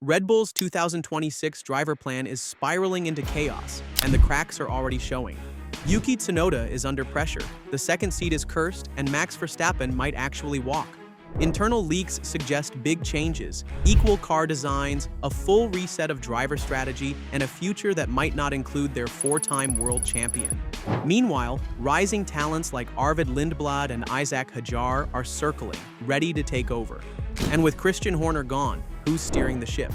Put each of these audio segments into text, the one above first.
Red Bull's 2026 driver plan is spiraling into chaos, and the cracks are already showing. Yuki Tsunoda is under pressure, the second seat is cursed, and Max Verstappen might actually walk. Internal leaks suggest big changes, equal car designs, a full reset of driver strategy, and a future that might not include their four-time world champion. Meanwhile, rising talents like Arvid Lindblad and Isaac Hadjar are circling, ready to take over. And with Christian Horner gone, who's steering the ship?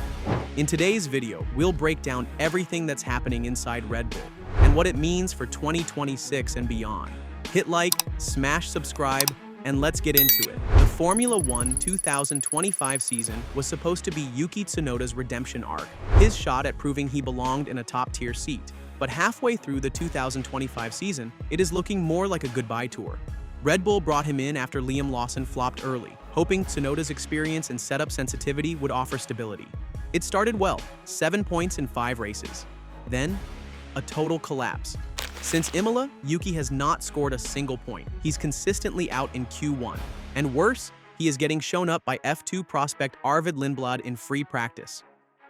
In today's video, we'll break down everything that's happening inside Red Bull and what it means for 2026 and beyond. Hit like, smash subscribe, and let's get into it. The Formula One 2025 season was supposed to be Yuki Tsunoda's redemption arc, his shot at proving he belonged in a top-tier seat. But halfway through the 2025 season, it is looking more like a goodbye tour. Red Bull brought him in after Liam Lawson flopped early, hoping Tsunoda's experience and setup sensitivity would offer stability. It started well, 7 points in 5 races. Then, a total collapse. Since Imola, Yuki has not scored a single point. He's consistently out in Q1. And worse, he is getting shown up by F2 prospect Arvid Lindblad in free practice.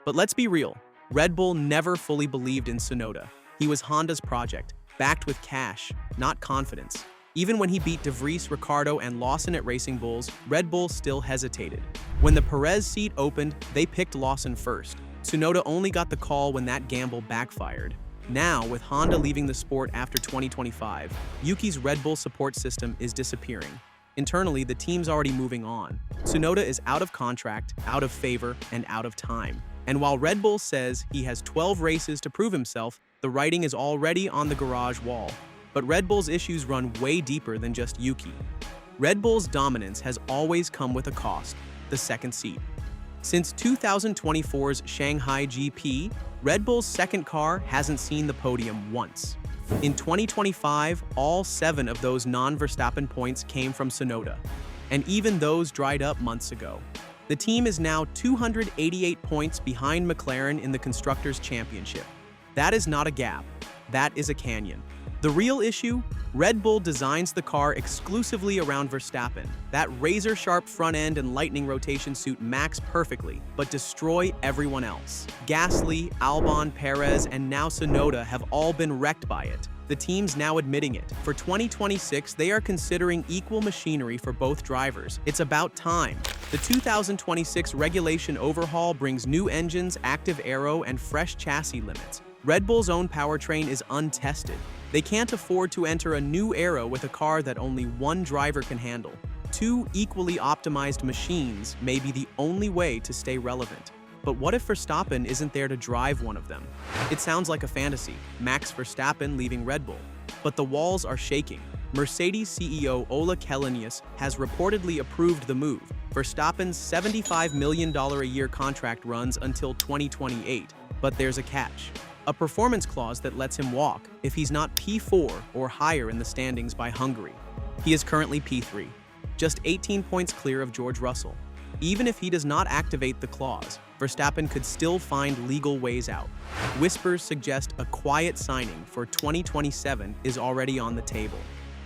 But let's be real, Red Bull never fully believed in Tsunoda. He was Honda's project, backed with cash, not confidence. Even when he beat De Vries, Ricciardo, and Lawson at Racing Bulls, Red Bull still hesitated. When the Perez seat opened, they picked Lawson first. Tsunoda only got the call when that gamble backfired. Now, with Honda leaving the sport after 2025, Yuki's Red Bull support system is disappearing. Internally, the team's already moving on. Tsunoda is out of contract, out of favor, and out of time. And while Red Bull says he has 12 races to prove himself, the writing is already on the garage wall. But Red Bull's issues run way deeper than just Yuki. Red Bull's dominance has always come with a cost, the second seat. Since 2024's Shanghai GP, Red Bull's second car hasn't seen the podium once. In 2025, all 7 of those non-Verstappen points came from Tsunoda, and even those dried up months ago. The team is now 288 points behind McLaren in the Constructors' Championship. That is not a gap, that is a canyon. The real issue? Red Bull designs the car exclusively around Verstappen. That razor-sharp front end and lightning rotation suit Max perfectly, but destroy everyone else. Gasly, Albon, Perez, and now Tsunoda have all been wrecked by it. The team's now admitting it. For 2026, they are considering equal machinery for both drivers. It's about time. The 2026 regulation overhaul brings new engines, active aero, and fresh chassis limits. Red Bull's own powertrain is untested. They can't afford to enter a new era with a car that only one driver can handle. 2 equally optimized machines may be the only way to stay relevant. But what if Verstappen isn't there to drive one of them? It sounds like a fantasy, Max Verstappen leaving Red Bull. But the walls are shaking. Mercedes CEO Ola Källenius has reportedly approved the move. Verstappen's $75 million a year contract runs until 2028, but there's a catch. A performance clause that lets him walk if he's not P4 or higher in the standings by Hungary. He is currently P3, just 18 points clear of George Russell. Even if he does not activate the clause, Verstappen could still find legal ways out. Whispers suggest a quiet signing for 2027 is already on the table.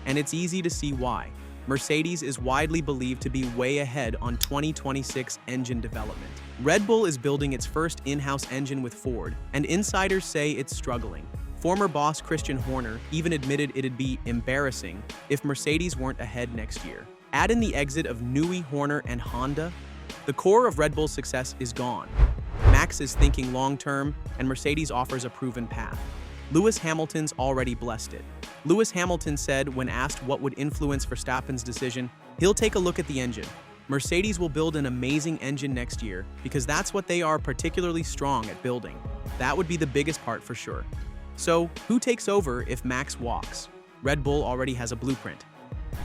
And it's easy to see why. Mercedes is widely believed to be way ahead on 2026 engine development. Red Bull is building its first in-house engine with Ford, and insiders say it's struggling. Former boss Christian Horner even admitted it'd be embarrassing if Mercedes weren't ahead next year. Add in the exit of Newey, Horner, and Honda, the core of Red Bull's success is gone. Max is thinking long-term, and Mercedes offers a proven path. Lewis Hamilton's already blessed it. Lewis Hamilton said when asked what would influence Verstappen's decision, he'll take a look at the engine. Mercedes will build an amazing engine next year because that's what they are particularly strong at building. That would be the biggest part for sure. So, who takes over if Max walks? Red Bull already has a blueprint.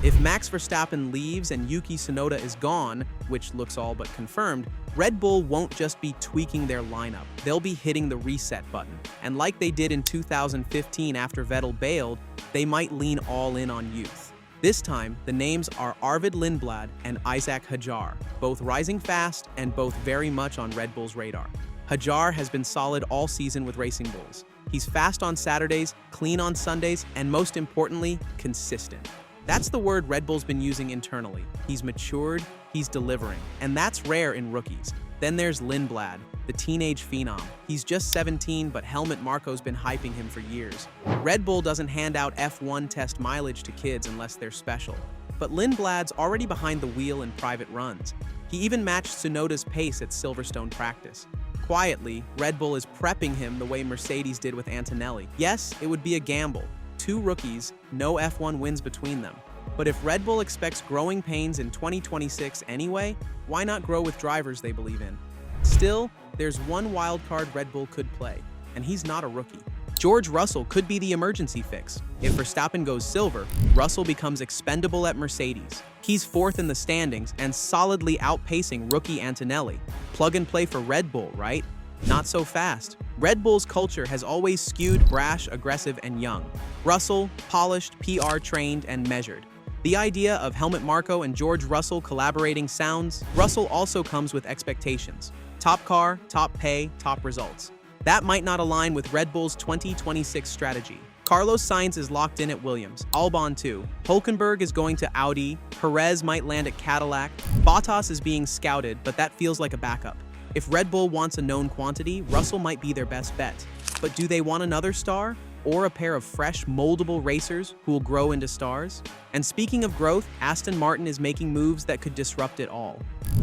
If Max Verstappen leaves and Yuki Tsunoda is gone, which looks all but confirmed, Red Bull won't just be tweaking their lineup, they'll be hitting the reset button. And like they did in 2015 after Vettel bailed, they might lean all in on youth. This time, the names are Arvid Lindblad and Isaac Hadjar, both rising fast and both very much on Red Bull's radar. Hadjar has been solid all season with Racing Bulls. He's fast on Saturdays, clean on Sundays, and most importantly, consistent. That's the word Red Bull's been using internally. He's matured, he's delivering, and that's rare in rookies. Then there's Lindblad, the teenage phenom. He's just 17, but Helmut Marko's been hyping him for years. Red Bull doesn't hand out F1 test mileage to kids unless they're special. But Lindblad's already behind the wheel in private runs. He even matched Tsunoda's pace at Silverstone practice. Quietly, Red Bull is prepping him the way Mercedes did with Antonelli. Yes, it would be a gamble. Two rookies, no F1 wins between them. But if Red Bull expects growing pains in 2026 anyway, why not grow with drivers they believe in? Still, there's one wildcard Red Bull could play, and he's not a rookie. George Russell could be the emergency fix. If Verstappen goes silver, Russell becomes expendable at Mercedes. He's fourth in the standings and solidly outpacing rookie Antonelli. Plug and play for Red Bull, right? Not so fast. Red Bull's culture has always skewed brash, aggressive, and young. Russell, polished, PR-trained, and measured. The idea of Helmut Marko and George Russell collaborating sounds. Russell also comes with expectations. Top car, top pay, top results. That might not align with Red Bull's 2026 strategy. Carlos Sainz is locked in at Williams, Albon too. Hülkenberg is going to Audi, Perez might land at Cadillac. Bottas is being scouted, but that feels like a backup. If Red Bull wants a known quantity, Russell might be their best bet. But do they want another star? Or a pair of fresh, moldable racers who will grow into stars? And speaking of growth, Aston Martin is making moves that could disrupt it all.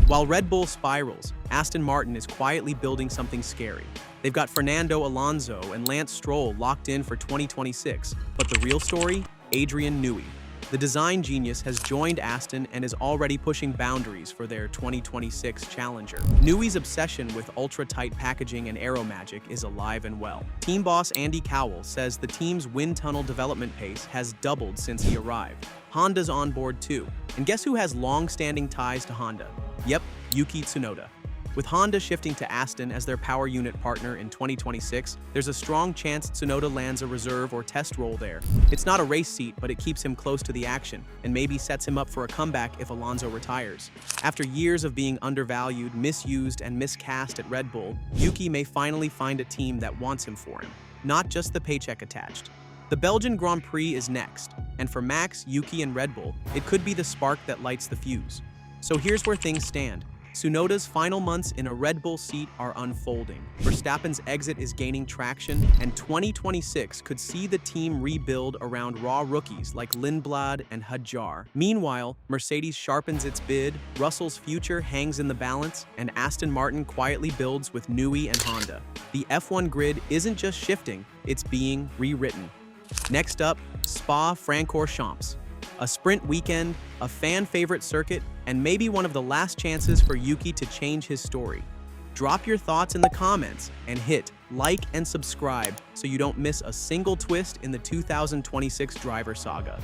While Red Bull spirals, Aston Martin is quietly building something scary. They've got Fernando Alonso and Lance Stroll locked in for 2026, but the real story? Adrian Newey. The design genius has joined Aston and is already pushing boundaries for their 2026 challenger. Newey's obsession with ultra-tight packaging and aero magic is alive and well. Team boss Andy Cowell says the team's wind tunnel development pace has doubled since he arrived. Honda's on board too. And guess who has long-standing ties to Honda? Yep, Yuki Tsunoda. With Honda shifting to Aston as their power unit partner in 2026, there's a strong chance Tsunoda lands a reserve or test role there. It's not a race seat, but it keeps him close to the action, and maybe sets him up for a comeback if Alonso retires. After years of being undervalued, misused, and miscast at Red Bull, Yuki may finally find a team that wants him for him, not just the paycheck attached. The Belgian Grand Prix is next, and for Max, Yuki, and Red Bull, it could be the spark that lights the fuse. So here's where things stand. Tsunoda's final months in a Red Bull seat are unfolding. Verstappen's exit is gaining traction, and 2026 could see the team rebuild around raw rookies like Lindblad and Hadjar. Meanwhile, Mercedes sharpens its bid, Russell's future hangs in the balance, and Aston Martin quietly builds with Newey and Honda. The F1 grid isn't just shifting, it's being rewritten. Next up, Spa-Francorchamps. A sprint weekend, a fan-favorite circuit, and maybe one of the last chances for Yuki to change his story. Drop your thoughts in the comments and hit like and subscribe so you don't miss a single twist in the 2026 driver saga.